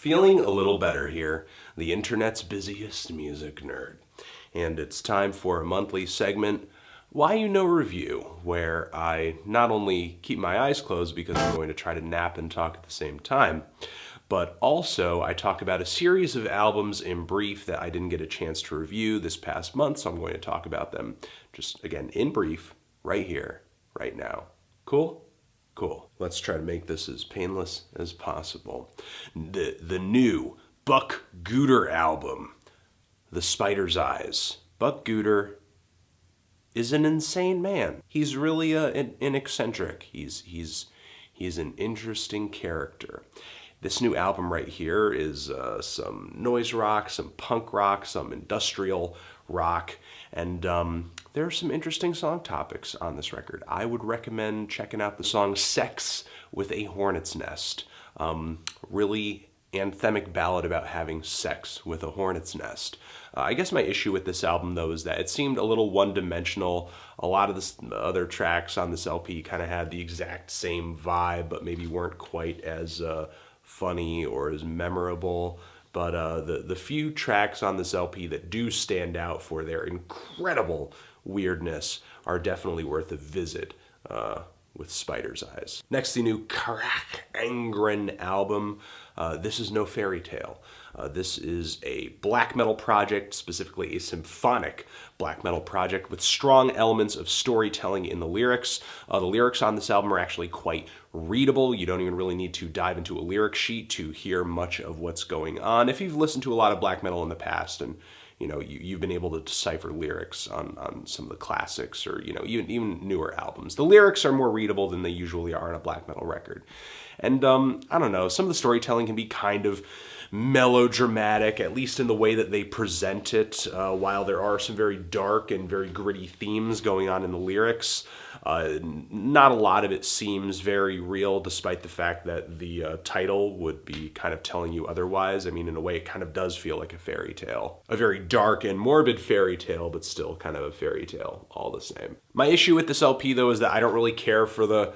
Feeling a little better here, the internet's busiest music nerd. And it's time for a monthly segment, Why Yunoreview, where I not only keep my eyes closed because I'm going to try to nap and talk at the same time, but also I talk about a series of albums in brief that I didn't get a chance to review this past month, so I'm going to talk about them just, again, in brief, right here, right now. Cool? Cool. Let's try to make this as painless as possible. The new Buck Gooter album, The Spider's Eyes. Buck Gooter is an insane man. He's really an eccentric. He's an interesting character. This new album right here is some noise rock, some punk rock, some industrial rock, and there are some interesting song topics on this record. I would recommend checking out the song Sex with a Hornet's Nest. Really anthemic ballad about having sex with a hornet's nest. I guess my issue with this album, though, is that it seemed a little one-dimensional. A lot of the other tracks on this LP kind of had the exact same vibe, but maybe weren't quite as funny or as memorable. But the few tracks on this LP that do stand out for their incredible weirdness are definitely worth a visit with Spider's Eyes. Next, the new Carach Angren album. This is no Fairytale. This is a black metal project, specifically a symphonic black metal project with strong elements of storytelling in the lyrics. The lyrics on this album are actually quite readable. You don't even really need to dive into a lyric sheet to hear much of what's going on. If you've listened to a lot of black metal in the past and you've been able to decipher lyrics on some of the classics or, even newer albums. The lyrics are more readable than they usually are on a black metal record. And, I don't know, some of the storytelling can be kind of melodramatic, at least in the way that they present it, while there are some very dark and very gritty themes going on in the lyrics. Not a lot of it seems very real, despite the fact that the title would be kind of telling you otherwise. I mean, in a way, it kind of does feel like a fairy tale. A very dark and morbid fairy tale, but still kind of a fairy tale all the same. My issue with this LP, though, is that I don't really care for the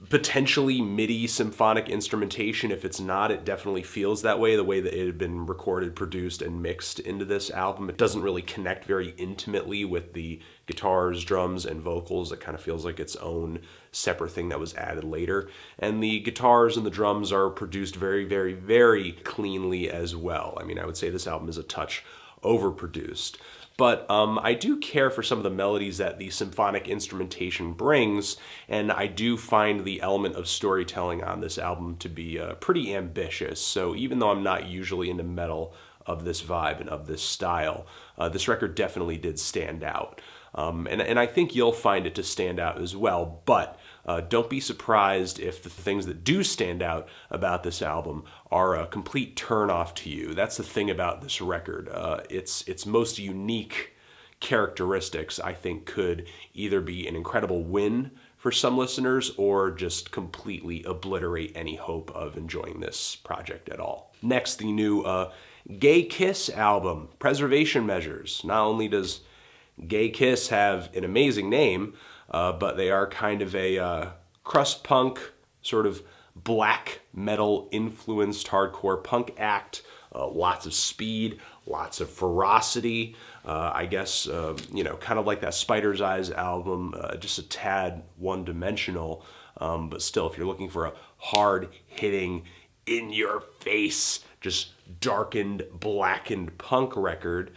potentially MIDI symphonic instrumentation. If it's not, it definitely feels that way, the way that it had been recorded, produced, and mixed into this album. It doesn't really connect very intimately with the guitars, drums, and vocals. It kind of feels like its own separate thing that was added later. And the guitars and the drums are produced very, very, very cleanly as well. I mean, I would say this album is a touch overproduced. But I do care for some of the melodies that the symphonic instrumentation brings, and I do find the element of storytelling on this album to be pretty ambitious. So even though I'm not usually into metal of this vibe and of this style, this record definitely did stand out. And I think you'll find it to stand out as well, but don't be surprised if the things that do stand out about this album are a complete turn-off to you. That's the thing about this record. Its most unique characteristics, I think, could either be an incredible win for some listeners or just completely obliterate any hope of enjoying this project at all. Next, the new Gay Kiss album, Preservation Measures. Not only does Gay Kiss have an amazing name, but they are kind of a crust punk, sort of black metal influenced hardcore punk act. Lots of speed, lots of ferocity. I guess, kind of like that Spider's Eyes album, just a tad one-dimensional. But still, if you're looking for a hard-hitting, in-your-face, just darkened, blackened punk record,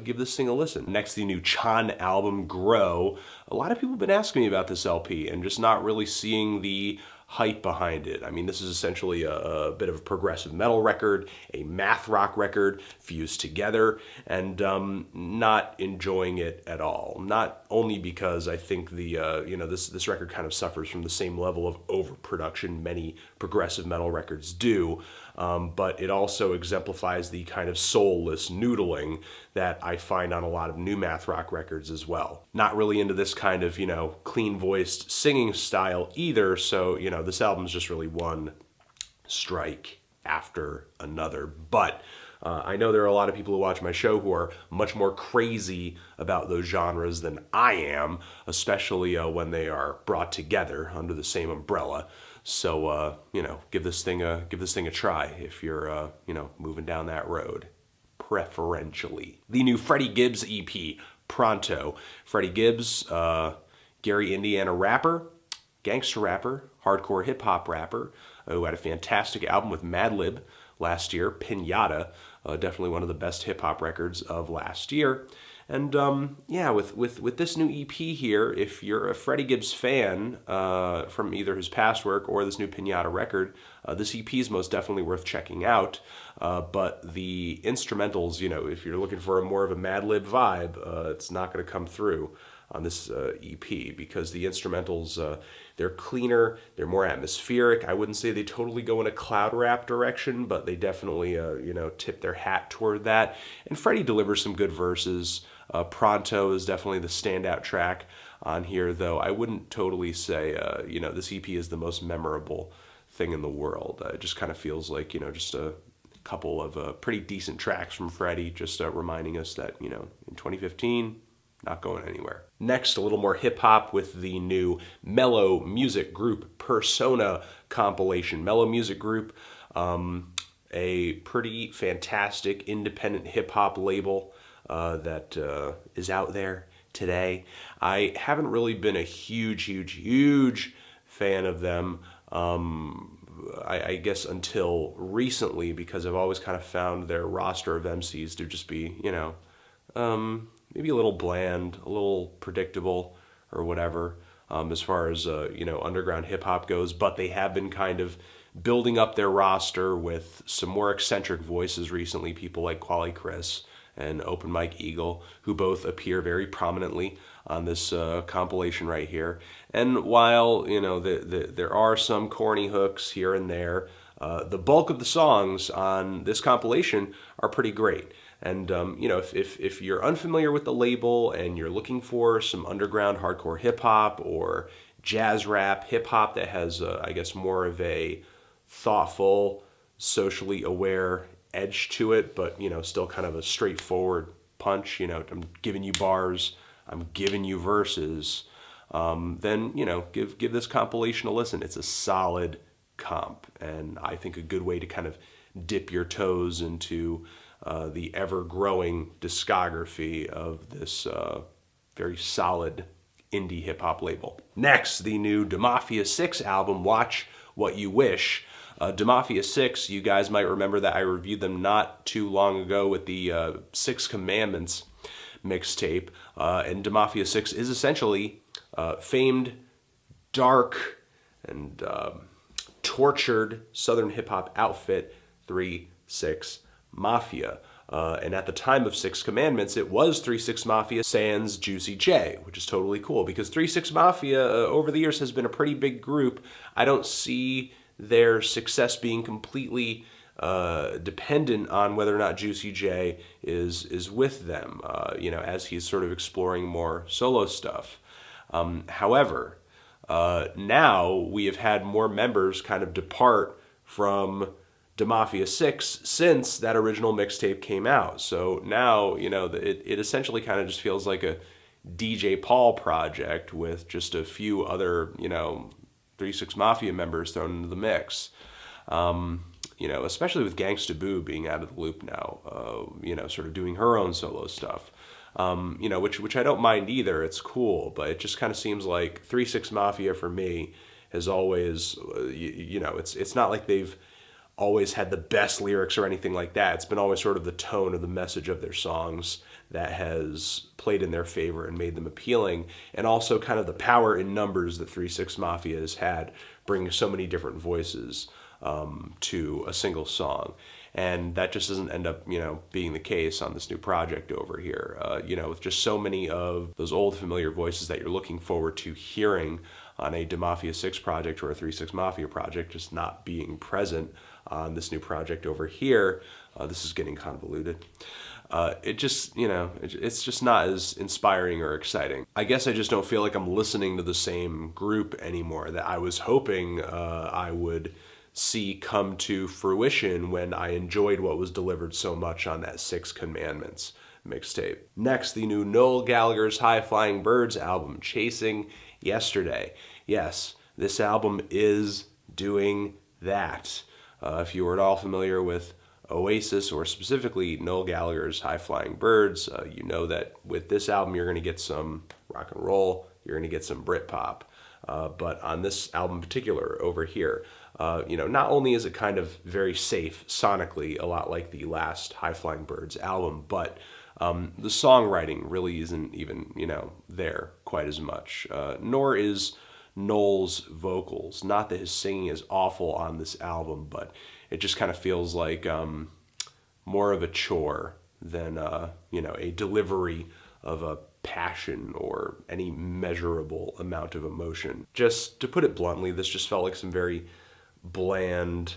give this thing a listen. Next, the new CHON album, Grow. A lot of people have been asking me about this LP and just not really seeing the hype behind it. I mean, this is essentially a bit of a progressive metal record, a math rock record fused together, and not enjoying it at all. Not only because I think this record kind of suffers from the same level of overproduction many progressive metal records do, but it also exemplifies the kind of soulless noodling that I find on a lot of new math rock records as well. Not really into this kind of, clean-voiced singing style either, so, this album's just really one strike after another. But I know there are a lot of people who watch my show who are much more crazy about those genres than I am, especially when they are brought together under the same umbrella. So, give this thing a try if you're, moving down that road, preferentially. The new Freddie Gibbs EP, Pronto. Freddie Gibbs, Gary, Indiana rapper, gangster rapper, hardcore hip-hop rapper, who had a fantastic album with Madlib last year, Pinata, definitely one of the best hip-hop records of last year. And with this new EP here, if you're a Freddie Gibbs fan from either his past work or this new Pinata record, this EP is most definitely worth checking out. But the instrumentals, if you're looking for more of a Madlib vibe, it's not going to come through on this EP, because the instrumentals, they're cleaner, they're more atmospheric. I wouldn't say they totally go in a cloud rap direction, but they definitely, tip their hat toward that. And Freddie delivers some good verses. Pronto is definitely the standout track on here, though I wouldn't totally say, this EP is the most memorable thing in the world. It just kind of feels like, just a couple of pretty decent tracks from Freddie, just reminding us that, in 2015, not going anywhere. Next, a little more hip-hop with the new Mello music group Persona compilation. Mello music group, a pretty fantastic independent hip-hop label that is out there today. I haven't really been a huge fan of them, I guess until recently, because I've always kind of found their roster of MCs to just be, maybe a little bland, a little predictable, or whatever, as far as underground hip hop goes. But they have been kind of building up their roster with some more eccentric voices recently. People like Quali Chris and Open Mike Eagle, who both appear very prominently on this compilation right here. And while there are some corny hooks here and there, the bulk of the songs on this compilation are pretty great. And, if you're unfamiliar with the label and you're looking for some underground hardcore hip-hop or jazz rap hip-hop that has, more of a thoughtful, socially aware edge to it, but, still kind of a straightforward punch, I'm giving you bars, I'm giving you verses, then, give this compilation a listen. It's a solid comp, and I think a good way to kind of dip your toes into the ever-growing discography of this very solid indie hip-hop label. Next, the new Mafia 6 album, Watch What You Wish. Mafia 6, you guys might remember that I reviewed them not too long ago with the Six Commandments mixtape. And Mafia 6 is essentially famed, dark, and tortured Southern hip-hop outfit 3-6 Mafia. And at the time of Six Commandments, it was 3-6 Mafia sans Juicy J, which is totally cool, because 3-6 Mafia over the years has been a pretty big group. I don't see their success being completely dependent on whether or not Juicy J is with them, as he's sort of exploring more solo stuff. However, now we have had more members kind of depart from Mafia 6 since that original mixtape came out. So now, it essentially kind of just feels like a DJ Paul project with just a few other, 3-6 Mafia members thrown into the mix. Especially with Gangsta Boo being out of the loop now, sort of doing her own solo stuff. Which I don't mind either. It's cool, but it just kind of seems like 3-6 Mafia for me has always, it's not like they've always had the best lyrics or anything like that. It's been always sort of the tone or the message of their songs that has played in their favor and made them appealing, and also kind of the power in numbers that 3-6 Mafia has had, bringing so many different voices to a single song. And that just doesn't end up, being the case on this new project over here. With just so many of those old familiar voices that you're looking forward to hearing on a Mafia 6 project or a 3-6 Mafia project just not being present on this new project over here, this is getting convoluted. It just, it's just not as inspiring or exciting. I guess I just don't feel like I'm listening to the same group anymore that I was hoping I would see come to fruition when I enjoyed what was delivered so much on that Six Commandments mixtape. Next, the new Noel Gallagher's High Flying Birds album, Chasing Yesterday. Yes, this album is doing that. If you were at all familiar with Oasis, or specifically Noel Gallagher's High Flying Birds, you know that with this album you're going to get some rock and roll, you're going to get some Britpop. But on this album in particular over here, not only is it kind of very safe sonically, a lot like the last High Flying Birds album, but the songwriting really isn't even, there quite as much. Nor is Noel's vocals. Not that his singing is awful on this album, but it just kind of feels like more of a chore than, a delivery of a passion or any measurable amount of emotion. Just to put it bluntly, this just felt like some very bland,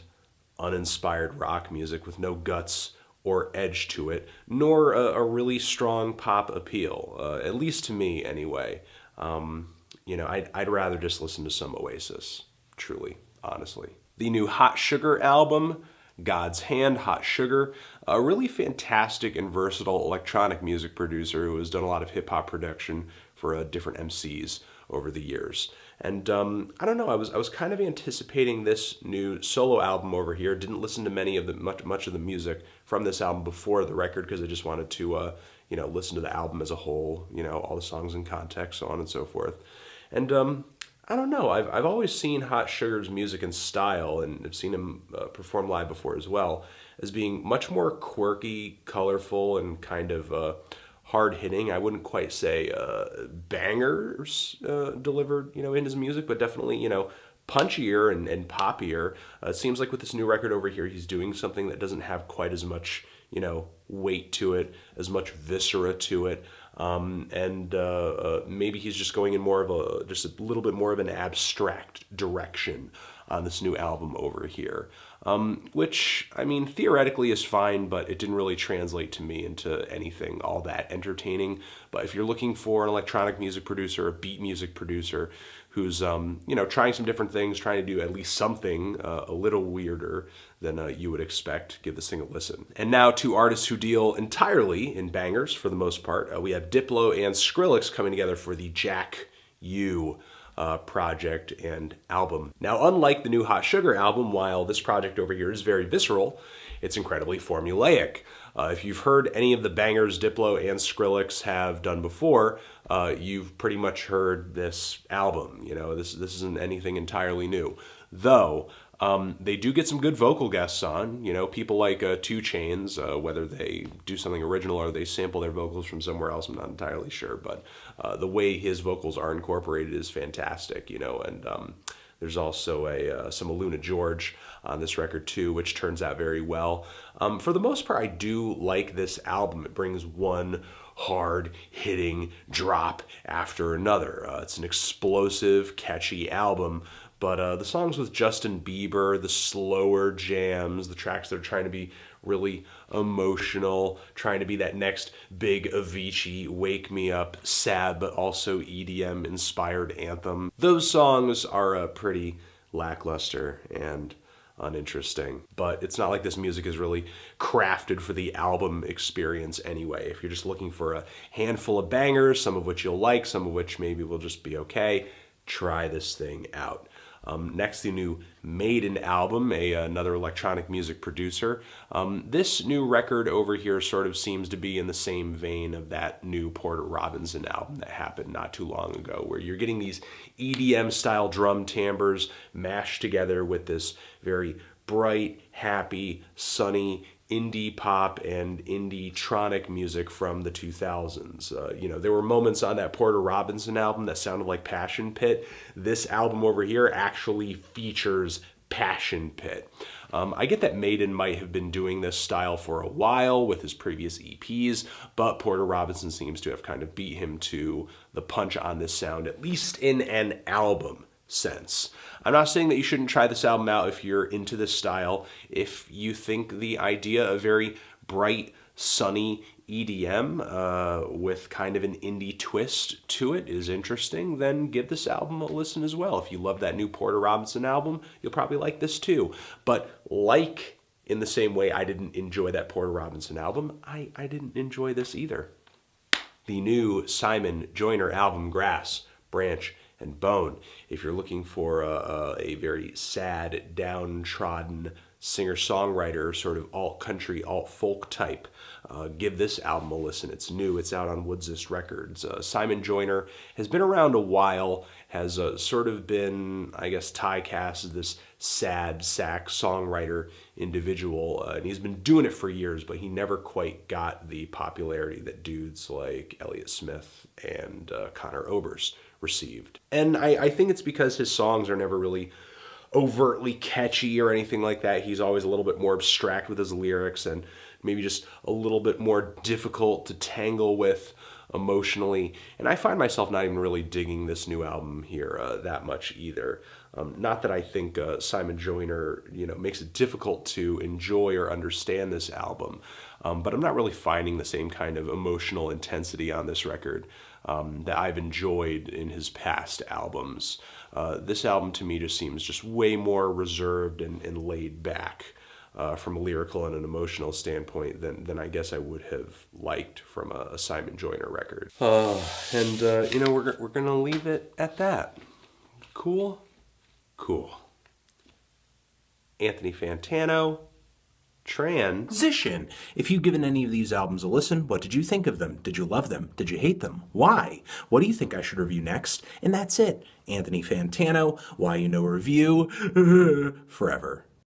uninspired rock music with no guts or edge to it, nor a really strong pop appeal, at least to me anyway. I'd rather just listen to some Oasis, truly, honestly. The new Hot Sugar album, God's Hand, Hot Sugar, a really fantastic and versatile electronic music producer who has done a lot of hip-hop production for different MCs over the years. And I don't know, I was kind of anticipating this new solo album over here. Didn't listen to much of the music from this album before the record because I just wanted to listen to the album as a whole, all the songs in context, so on and so forth. And I don't know, I've always seen Hot Sugar's music and style, and I've seen him perform live before as well, as being much more quirky, colorful, and kind of hard-hitting. I wouldn't quite say bangers delivered, in his music, but definitely, punchier and poppier. It seems like with this new record over here, he's doing something that doesn't have quite as much, weight to it, as much viscera to it. Maybe he's just going in just a little bit more of an abstract direction on this new album over here. Which, theoretically is fine, but it didn't really translate to me into anything all that entertaining. But if you're looking for an electronic music producer, a beat music producer, who's, trying some different things, trying to do at least something a little weirder than you would expect, give this thing a listen. And now to artists who deal entirely in bangers for the most part. We have Diplo and Skrillex coming together for the Jack U project and album. Now, unlike the new Hot Sugar album, while this project over here is very visceral, it's incredibly formulaic. If you've heard any of the bangers Diplo and Skrillex have done before, you've pretty much heard this album. This isn't anything entirely new. Though, they do get some good vocal guests on, people like 2 Chainz, whether they do something original or they sample their vocals from somewhere else, I'm not entirely sure, but the way his vocals are incorporated is fantastic, and there's also some Aluna George on this record too, which turns out very well. For the most part, I do like this album. It brings one hard-hitting drop after another. It's an explosive, catchy album, but the songs with Justin Bieber, the slower jams, the tracks that are trying to be really emotional, trying to be that next big Avicii, Wake Me Up, sad but also EDM-inspired anthem, those songs are pretty lackluster and uninteresting. But it's not like this music is really crafted for the album experience anyway. If you're just looking for a handful of bangers, some of which you'll like, some of which maybe will just be okay, try this thing out. Next, the new Madeon album, another electronic music producer. This new record over here sort of seems to be in the same vein of that new Porter Robinson album that happened not too long ago, where you're getting these EDM-style drum timbres mashed together with this very bright, happy, sunny indie pop and indie-tronic music from the 2000s. There were moments on that Porter Robinson album that sounded like Passion Pit. This album over here actually features Passion Pit. I get that Madeon might have been doing this style for a while with his previous EPs, but Porter Robinson seems to have kind of beat him to the punch on this sound, at least in an album sense. I'm not saying that you shouldn't try this album out if you're into this style. If you think the idea of very bright, sunny EDM with kind of an indie twist to it is interesting, then give this album a listen as well. If you love that new Porter Robinson album, you'll probably like this too. But in the same way I didn't enjoy that Porter Robinson album, I didn't enjoy this either. The new Simon Joyner album, Grass, Branch, and bone. If you're looking for a very sad, downtrodden singer-songwriter, sort of alt-country, alt-folk type, give this album a listen. It's new. It's out on Woodsist Records. Simon Joyner has been around a while, has sort of been, I guess, typecast as this sad sack songwriter individual, and he's been doing it for years, but he never quite got the popularity that dudes like Elliott Smith and Conor Oberst received. And I think it's because his songs are never really overtly catchy or anything like that. He's always a little bit more abstract with his lyrics and maybe just a little bit more difficult to tangle with emotionally. And I find myself not even really digging this new album here that much either. Not that I think Simon Joyner, makes it difficult to enjoy or understand this album, but I'm not really finding the same kind of emotional intensity on this record that I've enjoyed in his past albums. This album to me just seems just way more reserved and laid back from a lyrical and an emotional standpoint than I guess I would have liked from a Simon Joyner record. We're going to leave it at that. Cool? Cool. Anthony Fantano, Transition. If you've given any of these albums a listen, what did you think of them? Did you love them? Did you hate them? Why? What do you think I should review next? And that's it. Anthony Fantano, Why You Know Review, forever.